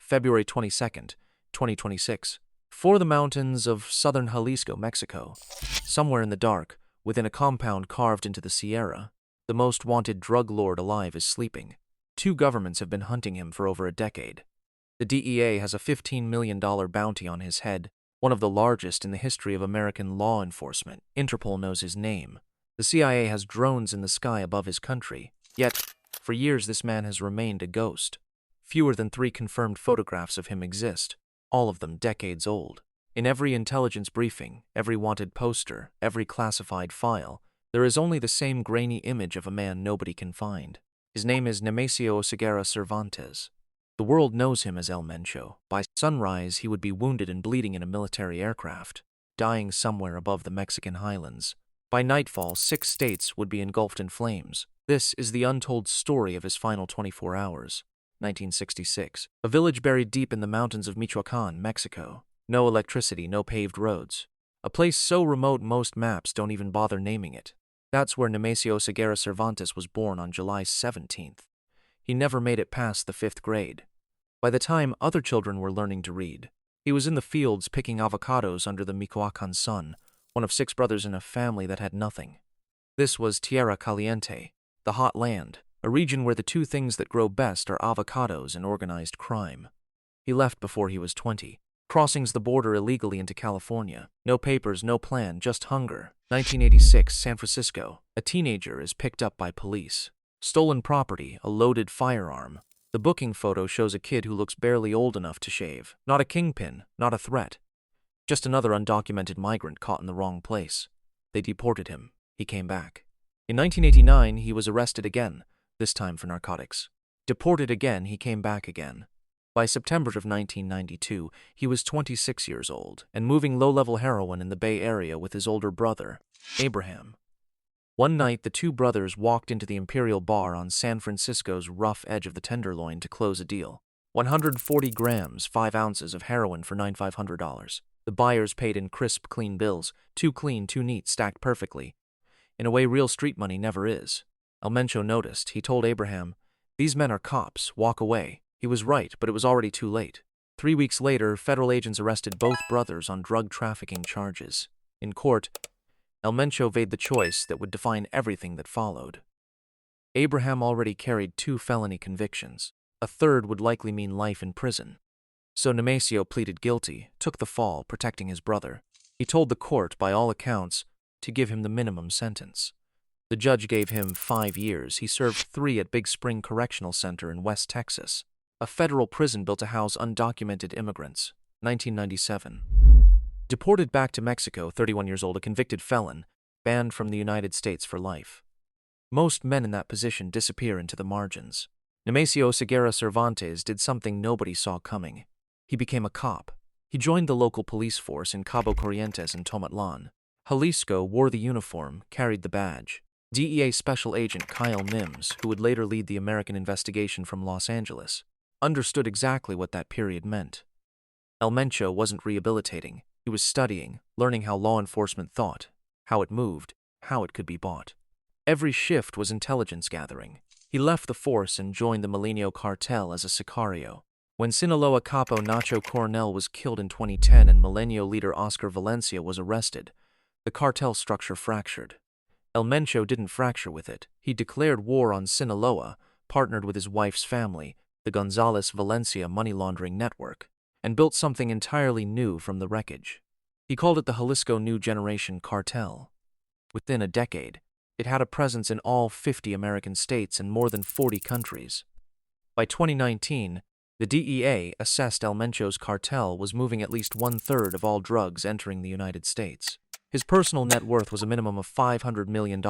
February 22nd, 2026. For the mountains of southern Jalisco, Mexico, somewhere in the dark, within a compound carved into the Sierra, the most wanted drug lord alive is sleeping. Two governments have been hunting him for over a decade. The DEA has a $15 million bounty on his head, one of the largest in the history of American law enforcement. Interpol knows his name. The CIA has drones in the sky above his country. Yet, for years this man has remained a ghost. Fewer than 3 confirmed photographs of him exist, all of them decades old. In every intelligence briefing, every wanted poster, every classified file, there is only the same grainy image of a man nobody can find. His name is Nemesio Oseguera Cervantes. The world knows him as El Mencho. By sunrise, he would be wounded and bleeding in a military aircraft, dying somewhere above the Mexican highlands. By nightfall, 6 states would be engulfed in flames. This is the untold story of his final 24 hours. 1966. A village buried deep in the mountains of Michoacán, Mexico. No electricity, no paved roads. A place so remote most maps don't even bother naming it. That's where Nemesio Oseguera Cervantes was born on July 17th. He never made it past the 5th grade. By the time other children were learning to read, he was in the fields picking avocados under the Michoacán sun, one of 6 brothers in a family that had nothing. This was Tierra Caliente, the hot land, a region where the 2 things that grow best are avocados and organized crime. He left before he was 20. Crossings the border illegally into California. No papers, no plan, just hunger. 1986, San Francisco. A teenager is picked up by police. Stolen property, a loaded firearm. The booking photo shows a kid who looks barely old enough to shave. Not a kingpin, not a threat. Just another undocumented migrant caught in the wrong place. They deported him. He came back. In 1989, he was arrested again, this time for narcotics. Deported again, he came back again. By September of 1992, he was 26 years old and moving low-level heroin in the Bay Area with his older brother, Abraham. One night, the 2 brothers walked into the Imperial Bar on San Francisco's rough edge of the Tenderloin to close a deal. 140 grams, 5 ounces of heroin for $9,500. The buyers paid in crisp, clean bills, too clean, too neat, stacked perfectly. In a way real street money never is. El Mencho noticed. He told Abraham, "These men are cops, walk away." He was right, but it was already too late. 3 weeks later, federal agents arrested both brothers on drug trafficking charges. In court, El Mencho made the choice that would define everything that followed. Abraham already carried 2 felony convictions. A third would likely mean life in prison. So Nemesio pleaded guilty, took the fall, protecting his brother. He told the court, by all accounts, to give him the minimum sentence. The judge gave him 5 years. He served 3 at Big Spring Correctional Center in West Texas, a federal prison built to house undocumented immigrants. 1997. Deported back to Mexico, 31 years old, a convicted felon, banned from the United States for life. Most men in that position disappear into the margins. Nemesio Oseguera Cervantes did something nobody saw coming. He became a cop. He joined the local police force in Cabo Corrientes and Tomatlan. Jalisco wore the uniform, carried the badge. DEA Special Agent Kyle Mims, who would later lead the American investigation from Los Angeles, understood exactly what that period meant. El Mencho wasn't rehabilitating. He was studying, learning how law enforcement thought, how it moved, how it could be bought. Every shift was intelligence gathering. He left the force and joined the Milenio Cartel as a sicario. When Sinaloa capo Nacho Coronel was killed in 2010 and Milenio leader Oscar Valencia was arrested, the cartel structure fractured. El Mencho didn't fracture with it. He declared war on Sinaloa, partnered with his wife's family, the Gonzalez Valencia money laundering network, and built something entirely new from the wreckage. He called it the Jalisco New Generation Cartel. Within a decade, it had a presence in all 50 American states and more than 40 countries. By 2019, the DEA assessed El Mencho's cartel was moving at least 1/3 of all drugs entering the United States. His personal net worth was a minimum of $500 million,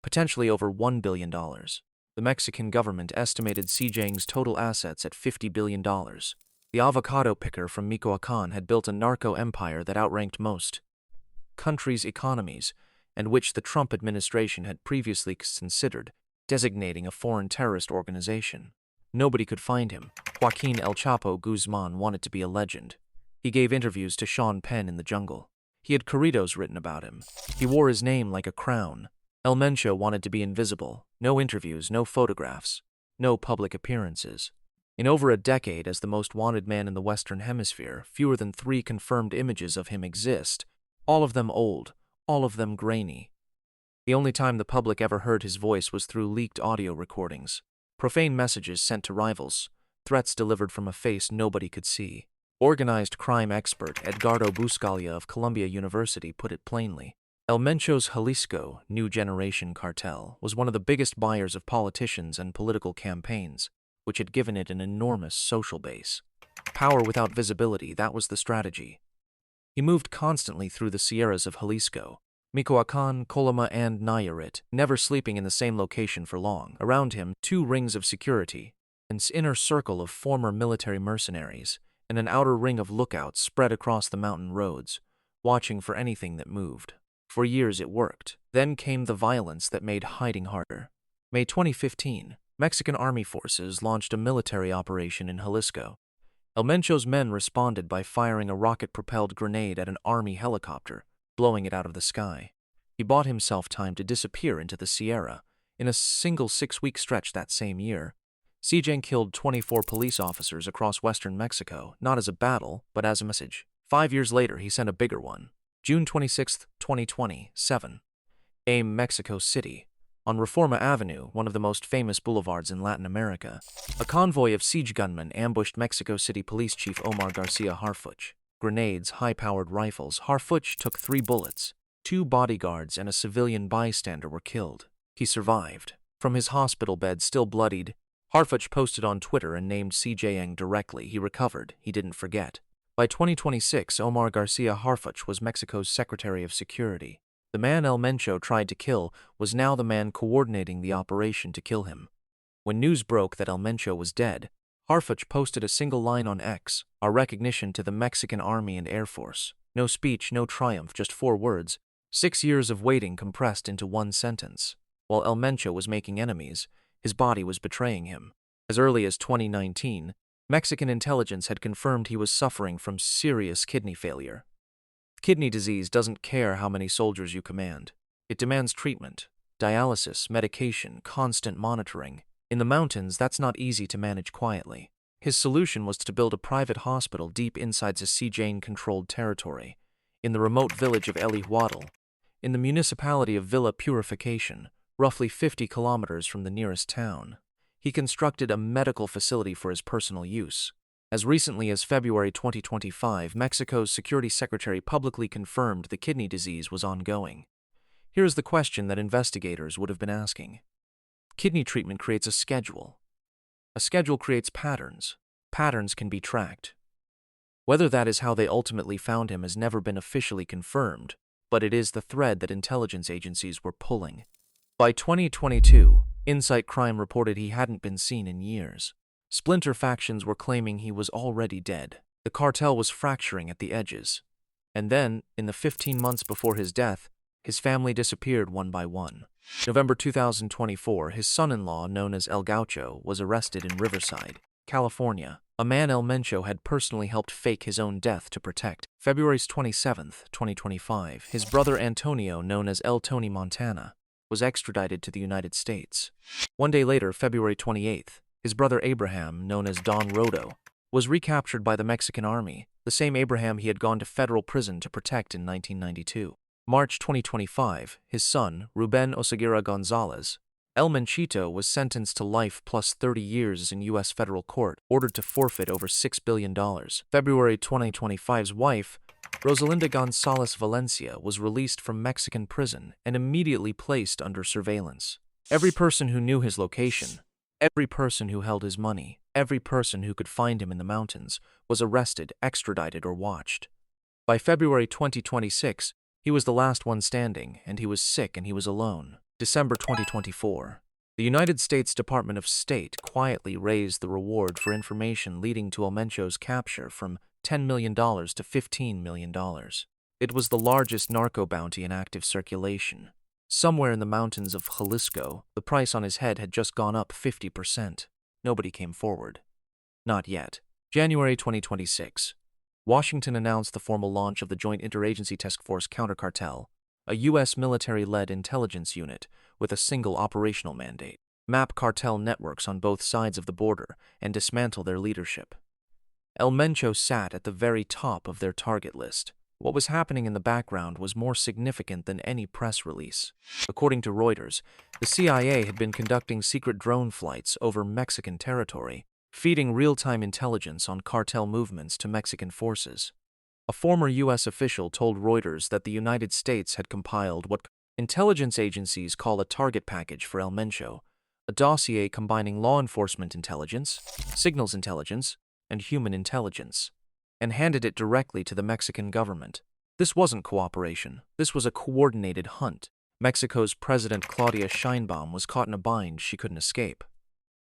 potentially over $1 billion. The Mexican government estimated CJNG's total assets at $50 billion. The avocado picker from Michoacán had built a narco empire that outranked most countries' economies, and which the Trump administration had previously considered designating a foreign terrorist organization. Nobody could find him. Joaquin El Chapo Guzman wanted to be a legend. He gave interviews to Sean Penn in the jungle. He had corridos written about him. He wore his name like a crown. El Mencho wanted to be invisible. No interviews, no photographs, no public appearances. In over a decade as the most wanted man in the Western Hemisphere, fewer than 3 confirmed images of him exist, all of them old, all of them grainy. The only time the public ever heard his voice was through leaked audio recordings, profane messages sent to rivals, threats delivered from a face nobody could see. Organized crime expert Edgardo Buscaglia of Columbia University put it plainly. El Mencho's Jalisco New Generation Cartel was one of the biggest buyers of politicians and political campaigns, which had given it an enormous social base. Power without visibility, that was the strategy. He moved constantly through the Sierras of Jalisco, Michoacán, Colima, and Nayarit, never sleeping in the same location for long. Around him, 2 rings of security, an inner circle of former military mercenaries, and an outer ring of lookouts spread across the mountain roads, watching for anything that moved. For years it worked. Then came the violence that made hiding harder. May 2015, Mexican Army forces launched a military operation in Jalisco. El Mencho's men responded by firing a rocket-propelled grenade at an Army helicopter, blowing it out of the sky. He bought himself time to disappear into the Sierra. In a single 6-week stretch that same year, CJNG killed 24 police officers across western Mexico, not as a battle, but as a message. 5 years later, he sent a bigger one. June 26, 2020, 7 a.m. Mexico City. On Reforma Avenue, one of the most famous boulevards in Latin America, a convoy of siege gunmen ambushed Mexico City Police Chief Omar Garcia Harfuch. Grenades, high-powered rifles. Harfuch took 3 bullets. 2 bodyguards and a civilian bystander were killed. He survived. From his hospital bed, still bloodied, Harfuch posted on Twitter and named CJNG directly. He recovered. He didn't forget. By 2026, Omar Garcia Harfuch was Mexico's Secretary of Security. The man El Mencho tried to kill was now the man coordinating the operation to kill him. When news broke that El Mencho was dead, Harfuch posted a single line on X, our recognition to the Mexican Army and Air Force. No speech, no triumph, just 4 words. 6 years of waiting compressed into 1 sentence. While El Mencho was making enemies, his body was betraying him. As early as 2019, Mexican intelligence had confirmed he was suffering from serious kidney failure. Kidney disease doesn't care how many soldiers you command. It demands treatment, dialysis, medication, constant monitoring. In the mountains, that's not easy to manage quietly. His solution was to build a private hospital deep inside a CJNG-controlled territory, in the remote village of El Iguadal, in the municipality of Villa Purification, roughly 50 kilometers from the nearest town. He constructed a medical facility for his personal use. As recently as February 2025, Mexico's Security Secretary publicly confirmed the kidney disease was ongoing. Here's the question that investigators would have been asking. Kidney treatment creates a schedule. A schedule creates patterns. Patterns can be tracked. Whether that is how they ultimately found him has never been officially confirmed, but it is the thread that intelligence agencies were pulling. By 2022, Insight Crime reported he hadn't been seen in years. Splinter factions were claiming he was already dead. The cartel was fracturing at the edges. And then, in the 15 months before his death, his family disappeared one by one. November 2024, his son-in-law, known as El Gaucho, was arrested in Riverside, California. A man El Mencho had personally helped fake his own death to protect. February 27, 2025, his brother Antonio, known as El Tony Montana, was extradited to the United States. 1 day later, February 28th, his brother Abraham, known as Don Rodo, was recaptured by the Mexican Army, the same Abraham he had gone to federal prison to protect in 1992. March 2025, his son, Ruben Oseguera Gonzalez, El Menchito, was sentenced to life plus 30 years in U.S. federal court, ordered to forfeit over $6 billion. February 2025's wife, Rosalinda Gonzalez Valencia, was released from Mexican prison and immediately placed under surveillance. Every person who knew his location, every person who held his money, every person who could find him in the mountains, was arrested, extradited, or watched. By February 2026, he was the last one standing, and he was sick and he was alone. December 2024. The United States Department of State quietly raised the reward for information leading to El Mencho's capture from $10 million to $15 million. It was the largest narco bounty in active circulation. Somewhere in the mountains of Jalisco, the price on his head had just gone up 50%. Nobody came forward. Not yet. January 2026. Washington announced the formal launch of the Joint Interagency Task Force Counter-Cartel, a U.S. military-led intelligence unit with a single operational mandate: map cartel networks on both sides of the border, and dismantle their leadership. El Mencho sat at the very top of their target list. What was happening in the background was more significant than any press release. According to Reuters, the CIA had been conducting secret drone flights over Mexican territory, feeding real-time intelligence on cartel movements to Mexican forces. A former U.S. official told Reuters that the United States had compiled what intelligence agencies call a target package for El Mencho, a dossier combining law enforcement intelligence, signals intelligence, and human intelligence, and handed it directly to the Mexican government. This wasn't cooperation. This was a coordinated hunt. Mexico's President Claudia Sheinbaum was caught in a bind she couldn't escape.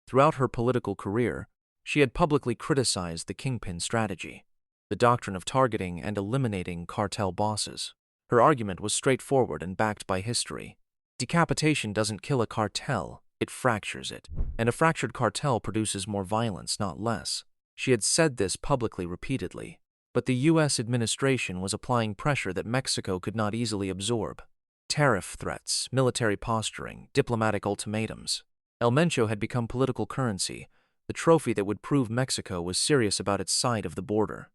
Throughout her political career, she had publicly criticized the kingpin strategy, the doctrine of targeting and eliminating cartel bosses. Her argument was straightforward and backed by history. Decapitation doesn't kill a cartel, it fractures it. And a fractured cartel produces more violence, not less. She had said this publicly repeatedly, but the U.S. administration was applying pressure that Mexico could not easily absorb. Tariff threats, military posturing, diplomatic ultimatums. El Mencho had become political currency, the trophy that would prove Mexico was serious about its side of the border.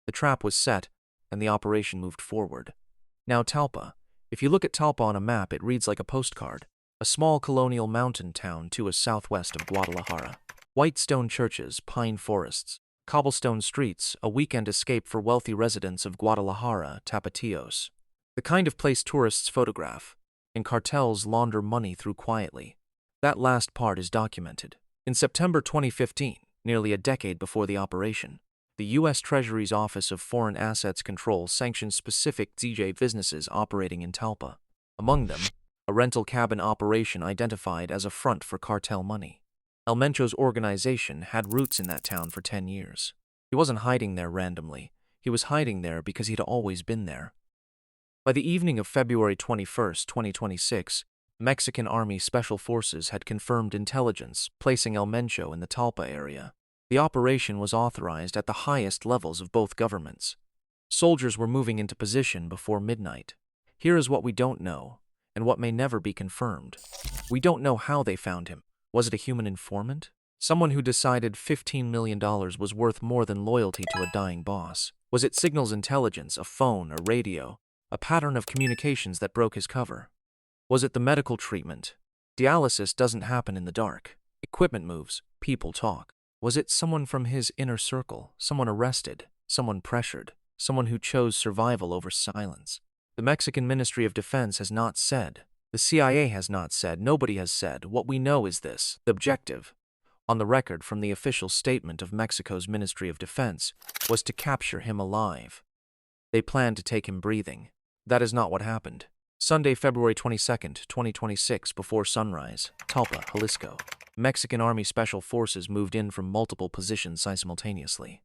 The trap was set, and the operation moved forward. Now Talpa. If you look at Talpa on a map, it reads like a postcard. A small colonial mountain town to us southwest of Guadalajara. White stone churches, pine forests, cobblestone streets, a weekend escape for wealthy residents of Guadalajara, Tapatíos. The kind of place tourists photograph, and cartels launder money through quietly. That last part is documented. In September 2015, nearly a decade before the operation, the U.S. Treasury's Office of Foreign Assets Control sanctioned specific CJ businesses operating in Talpa. Among them, a rental cabin operation identified as a front for cartel money. El Mencho's organization had roots in that town for 10 years. He wasn't hiding there randomly. He was hiding there because he'd always been there. By the evening of February 21, 2026, Mexican Army Special Forces had confirmed intelligence, placing El Mencho in the Talpa area. The operation was authorized at the highest levels of both governments. Soldiers were moving into position before midnight. Here is what we don't know, and what may never be confirmed. We don't know how they found him. Was it a human informant? Someone who decided $15 million was worth more than loyalty to a dying boss? Was it signals intelligence, a phone, a radio, a pattern of communications that broke his cover? Was it the medical treatment? Dialysis doesn't happen in the dark. Equipment moves, people talk. Was it someone from his inner circle, someone arrested, someone pressured, someone who chose survival over silence? The Mexican Ministry of Defense has not said. The CIA has not said. Nobody has said. What we know is this: the objective, on the record from the official statement of Mexico's Ministry of Defense, was to capture him alive. They planned to take him breathing. That is not what happened. Sunday, February 22, 2026, before sunrise, Talpa, Jalisco. Mexican Army Special Forces moved in from multiple positions simultaneously.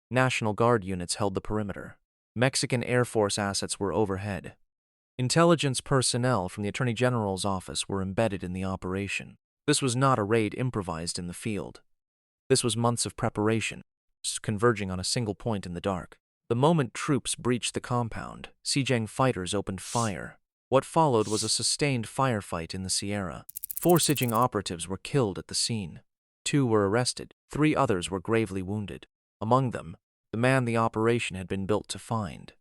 National Guard units held the perimeter. Mexican Air Force assets were overhead. Intelligence personnel from the Attorney General's office were embedded in the operation. This was not a raid improvised in the field. This was months of preparation, converging on a single point in the dark. The moment troops breached the compound, CJNG fighters opened fire. What followed was a sustained firefight in the Sierra. 4 CJNG operatives were killed at the scene. 2 were arrested. 3 others were gravely wounded. Among them, the man the operation had been built to find.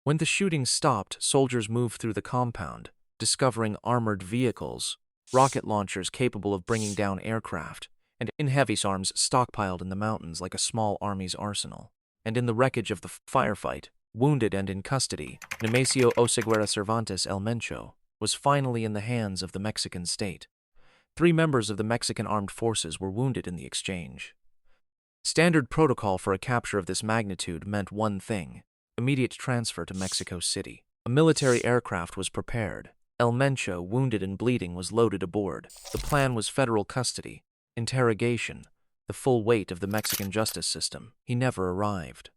When the shooting stopped, soldiers moved through the compound, discovering armored vehicles, rocket launchers capable of bringing down aircraft, and heavy arms stockpiled in the mountains like a small army's arsenal. And in the wreckage of the firefight, wounded and in custody, Nemesio Oseguera Cervantes El Mencho was finally in the hands of the Mexican state. 3 members of the Mexican armed forces were wounded in the exchange. Standard protocol for a capture of this magnitude meant one thing: immediate transfer to Mexico City. A military aircraft was prepared. El Mencho, wounded and bleeding, was loaded aboard. The plan was federal custody, interrogation, the full weight of the Mexican justice system. He never arrived.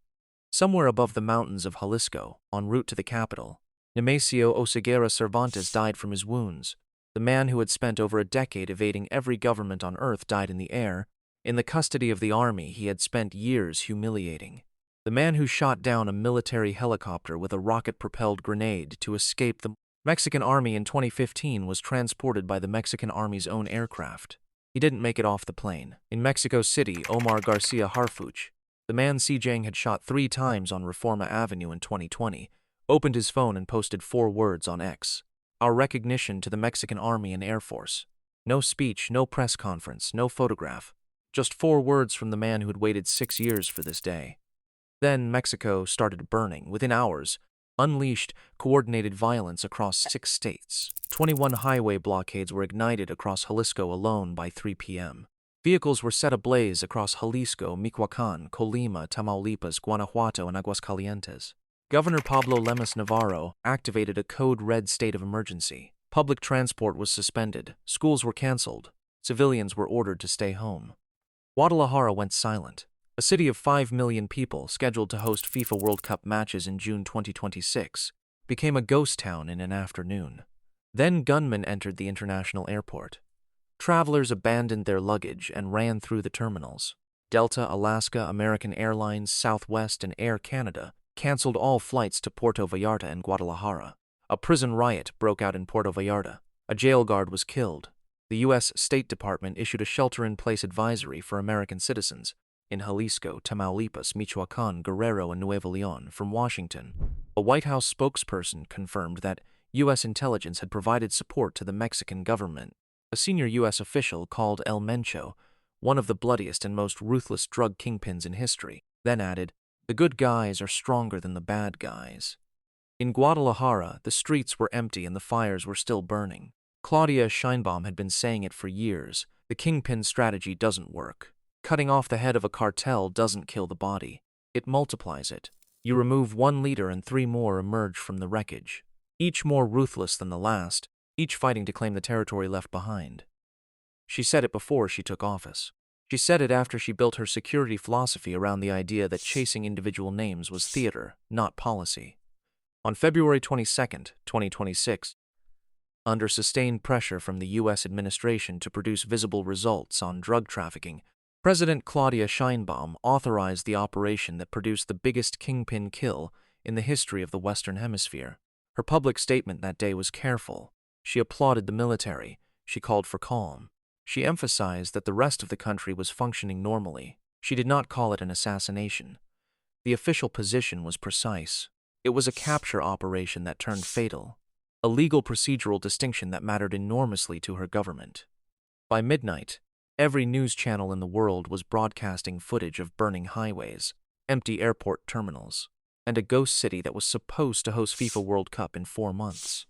Somewhere above the mountains of Jalisco, en route to the capital, Nemesio Oseguera Cervantes died from his wounds. The man who had spent over a decade evading every government on earth died in the air. In the custody of the army he had spent years humiliating. The man who shot down a military helicopter with a rocket-propelled grenade to escape the Mexican Army in 2015 was transported by the Mexican Army's own aircraft. He didn't make it off the plane. In Mexico City, Omar Garcia Harfuch, the man CJNG had shot 3 times on Reforma Avenue in 2020, opened his phone and posted 4 words on X. Our recognition to the Mexican Army and Air Force. No speech, no press conference, no photograph. Just 4 words from the man who had waited 6 years for this day. Then Mexico started burning within hours, unleashed coordinated violence across 6 states. 21 highway blockades were ignited across Jalisco alone by 3 p.m. Vehicles were set ablaze across Jalisco, Michoacán, Colima, Tamaulipas, Guanajuato, and Aguascalientes. Governor Pablo Lemus Navarro activated a code red state of emergency. Public transport was suspended, schools were canceled, civilians were ordered to stay home. Guadalajara went silent. A city of 5 million people scheduled to host FIFA World Cup matches in June 2026 became a ghost town in an afternoon. Then gunmen entered the international airport. Travelers abandoned their luggage and ran through the terminals. Delta, Alaska, American Airlines, Southwest, and Air Canada canceled all flights to Puerto Vallarta and Guadalajara. A prison riot broke out in Puerto Vallarta. A jail guard was killed. The U.S. State Department issued a shelter-in-place advisory for American citizens in Jalisco, Tamaulipas, Michoacán, Guerrero, and Nuevo León. From Washington, a White House spokesperson confirmed that U.S. intelligence had provided support to the Mexican government. A senior U.S. official called El Mencho one of the bloodiest and most ruthless drug kingpins in history, then added, "The good guys are stronger than the bad guys." In Guadalajara, the streets were empty and the fires were still burning. Claudia Sheinbaum had been saying it for years. The kingpin strategy doesn't work. Cutting off the head of a cartel doesn't kill the body. It multiplies it. You remove 1 leader and 3 more emerge from the wreckage, each more ruthless than the last, each fighting to claim the territory left behind. She said it before she took office. She said it after she built her security philosophy around the idea that chasing individual names was theater, not policy. On February 22, 2026, under sustained pressure from the U.S. administration to produce visible results on drug trafficking, President Claudia Sheinbaum authorized the operation that produced the biggest kingpin kill in the history of the Western Hemisphere. Her public statement that day was careful. She applauded the military. She called for calm. She emphasized that the rest of the country was functioning normally. She did not call it an assassination. The official position was precise. It was a capture operation that turned fatal, a legal procedural distinction that mattered enormously to her government. By midnight, every news channel in the world was broadcasting footage of burning highways, empty airport terminals, and a ghost city that was supposed to host FIFA World Cup in 4 months.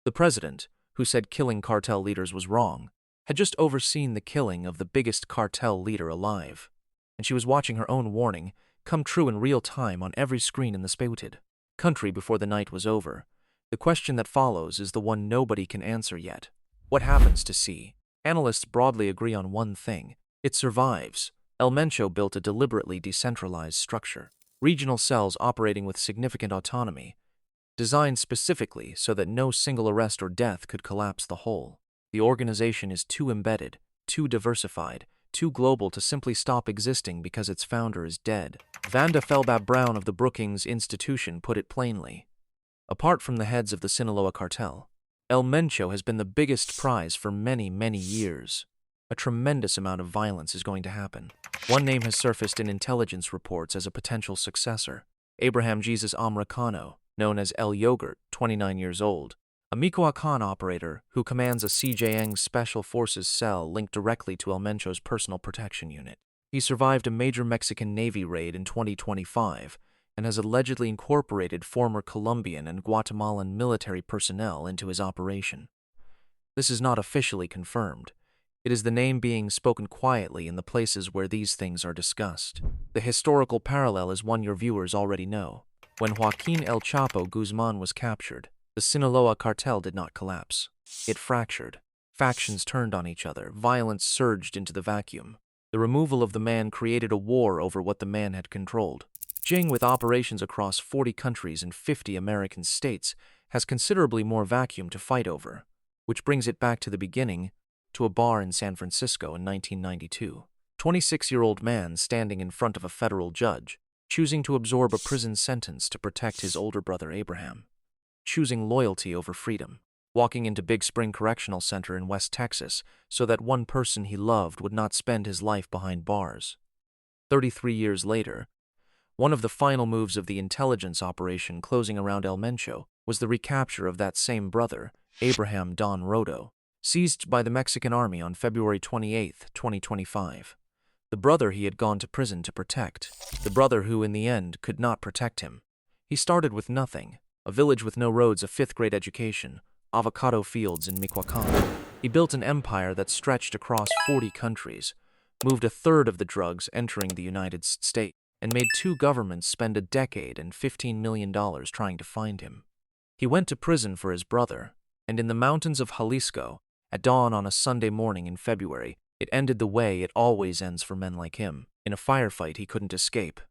The president, who said killing cartel leaders was wrong, had just overseen the killing of the biggest cartel leader alive, and she was watching her own warning come true in real time on every screen in the spouted country before the night was over. The question that follows is the one nobody can answer yet. What happens to C? Analysts broadly agree on one thing: it survives. El Mencho built a deliberately decentralized structure, regional cells operating with significant autonomy, designed specifically so that no single arrest or death could collapse the whole. The organization is too embedded, too diversified, too global to simply stop existing because its founder is dead. Vanda Felbab Brown of the Brookings Institution put it plainly. Apart from the heads of the Sinaloa cartel, El Mencho has been the biggest prize for many, many years. A tremendous amount of violence is going to happen. One name has surfaced in intelligence reports as a potential successor: Abraham Jesus Americano, known as El Yogurt, 29 years old, a Michoacán operator who commands a CJNG Special Forces cell linked directly to El Mencho's personal protection unit. He survived a major Mexican Navy raid in 2025 and has allegedly incorporated former Colombian and Guatemalan military personnel into his operation. This is not officially confirmed. It is the name being spoken quietly in the places where these things are discussed. The historical parallel is one your viewers already know. When Joaquin El Chapo Guzman was captured, the Sinaloa cartel did not collapse. It fractured. Factions turned on each other. Violence surged into the vacuum. The removal of the man created a war over what the man had controlled. Jing, with operations across 40 countries and 50 American states, has considerably more vacuum to fight over, which brings it back to the beginning, to a bar in San Francisco in 1992. 26-year-old man standing in front of a federal judge, choosing to absorb a prison sentence to protect his older brother Abraham. choosing loyalty over freedom, walking into Big Spring Correctional Center in West Texas so that one person he loved would not spend his life behind bars. 33 years later, one of the final moves of the intelligence operation closing around El Mencho was the recapture of that same brother, Abraham Don Rodo, seized by the Mexican army on February 28, 2025. The brother he had gone to prison to protect. The brother who, in the end, could not protect him. He started with nothing, a village with no roads, a fifth-grade education, avocado fields in Michoacán. He built an empire that stretched across 40 countries, moved a third of the drugs entering the United States, and made 2 governments spend a decade and $15 million trying to find him. He went to prison for his brother, and in the mountains of Jalisco, at dawn on a Sunday morning in February, it ended the way it always ends for men like him, in a firefight he couldn't escape.